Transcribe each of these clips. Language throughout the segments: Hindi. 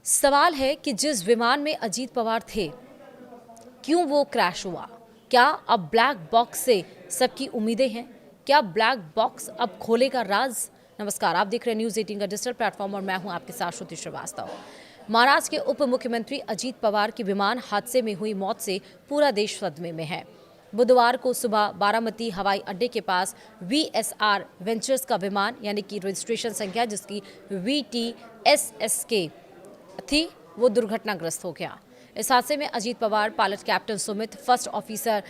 सवाल है कि जिस विमान में अजीत पवार थे, क्यों वो क्रैश हुआ? क्या अब ब्लैक बॉक्स से सबकी उम्मीदें हैं? क्या ब्लैक बॉक्स अब खोलेगा राज? नमस्कार, आप देख रहे हैं न्यूज़ 18 का डिजिटल प्लेटफॉर्म और मैं हूं आपके साथ श्रुति श्रीवास्तव। महाराष्ट्र के उप मुख्यमंत्री अजीत पवार की विमान हादसे में हुई मौत से पूरा देश सदमे में है। बुधवार को सुबह बारामती हवाई अड्डे के पास VSR वेंचर्स का विमान यानी कि रजिस्ट्रेशन संख्या जिसकी VTSSK थी, वो दुर्घटनाग्रस्त हो गया। इस हादसे में Ajit Pawar, pilot captain Sumit, first officer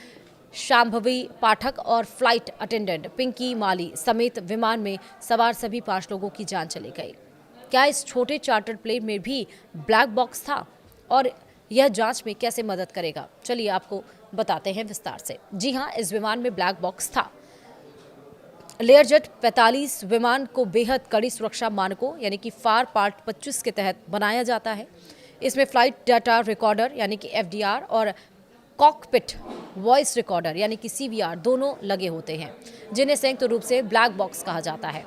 Shambhavi Pathak और फ्लाइट अटेंडेंट पिंकी माली समेत विमान में सवार सभी 5 लोगों की जान चली गई। क्या इस छोटे चार्टर्ड प्लेन में भी ब्लैक बॉक्स था और यह जांच में कैसे मदद करेगा? चलिए आपको बताते हैं विस्तार से। जी हां, इस विमान में ब्लैक बॉक्स था। लेयरजेट 45 विमान को बेहद कड़ी सुरक्षा मानकों यानी कि फार पार्ट 25 के तहत बनाया जाता है। इसमें फ्लाइट डाटा रिकॉर्डर यानी कि FDR और कॉकपिट वॉइस रिकॉर्डर यानी कि CVR दोनों लगे होते हैं, जिन्हें संयुक्त रूप से ब्लैक बॉक्स कहा जाता है।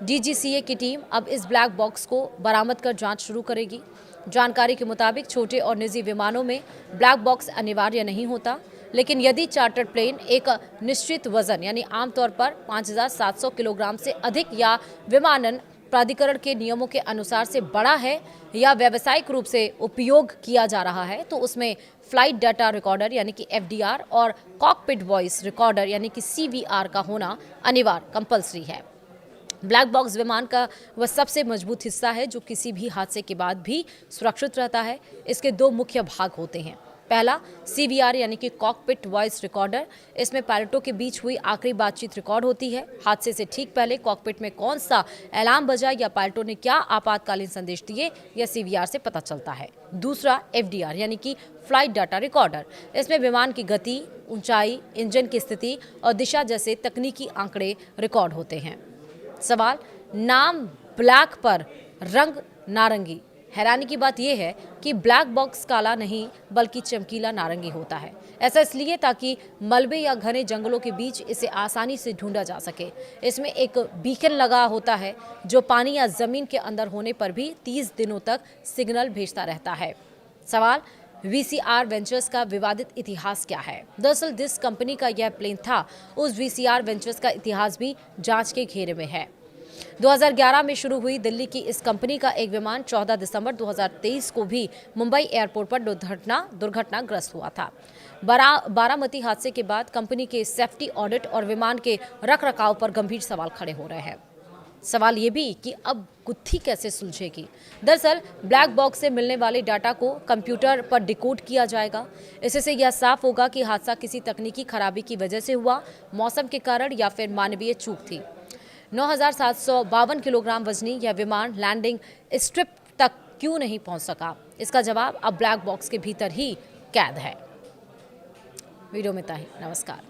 DGCA की टीम अब इस ब्लैक बॉक्स को बरामद कर जांच शुरू करेगी। जानकारी के मुताबिक छोटे और निजी विमानों में ब्लैक बॉक्स अनिवार्य नहीं होता, लेकिन यदि चार्टर्ड प्लेन एक निश्चित वजन यानी आमतौर पर 5,700 किलोग्राम से अधिक या विमानन प्राधिकरण के नियमों के अनुसार से बड़ा है या व्यावसायिक रूप से उपयोग किया जा रहा है, तो उसमें फ्लाइट डाटा रिकॉर्डर यानी कि FDR और कॉकपिट वॉइस रिकॉर्डर यानी कि CVR का होना अनिवार्य कंपल्सरी है। ब्लैक बॉक्स विमान का वह सबसे मजबूत हिस्सा है जो किसी भी हादसे के बाद भी सुरक्षित रहता है। इसके 2 मुख्य भाग होते हैं। पहला CVR यानी कि कॉकपिट वॉइस रिकॉर्डर। इसमें पायलटों के बीच हुई आखिरी बातचीत रिकॉर्ड होती है। हादसे से ठीक पहले कॉकपिट में कौन सा अलार्म बजा या पायलटों ने क्या आपातकालीन संदेश दिए, यह CVR से पता चलता है। दूसरा FDR यानी कि फ्लाइट डाटा रिकॉर्डर। इसमें विमान की गति, ऊंचाई, इंजन की स्थिति और दिशा जैसे तकनीकी आंकड़े रिकॉर्ड होते हैं। सवाल, नाम ब्लैक पर रंग नारंगी। हैरानी की बात यह है कि ब्लैक बॉक्स काला नहीं बल्कि चमकीला नारंगी होता है। ऐसा इसलिए ताकि मलबे या घने जंगलों के बीच इसे आसानी से ढूंढा जा सके। इसमें एक बीकन लगा होता है जो पानी या जमीन के अंदर होने पर भी 30 दिनों तक सिग्नल भेजता रहता है। सवाल, VCR वेंचर्स का विवादित इतिहास क्या है? दरअसल जिस कंपनी का यह प्लेन था, उस VCR वेंचर्स का इतिहास भी जांच के घेरे में है। 2011 में शुरू हुई दिल्ली की इस कंपनी का एक विमान 14 दिसंबर 2023 को भी मुंबई एयरपोर्ट पर दुर्घटनाग्रस्त हुआ था। बारामती हादसे के बाद कंपनी के सेफ्टी ऑडिट और विमान के रखरखाव पर गंभीर सवाल खड़े हो रहे हैं। सवाल ये भी कि अब गुत्थी कैसे सुलझेगी? दरअसल ब्लैक बॉक्स से मिलने वाले डाटा को कंप्यूटर पर डिकोड किया जाएगा। इससे यह साफ होगा कि हादसा किसी तकनीकी खराबी की वजह से हुआ, मौसम के कारण या फिर मानवीय चूक थी। 9,752 किलोग्राम वजनी यह विमान लैंडिंग स्ट्रिप तक क्यों नहीं पहुंच सका? इसका जवाब अब ब्लैक बॉक्स के भीतर ही कैद है। वीडियो में इतना ही। नमस्कार।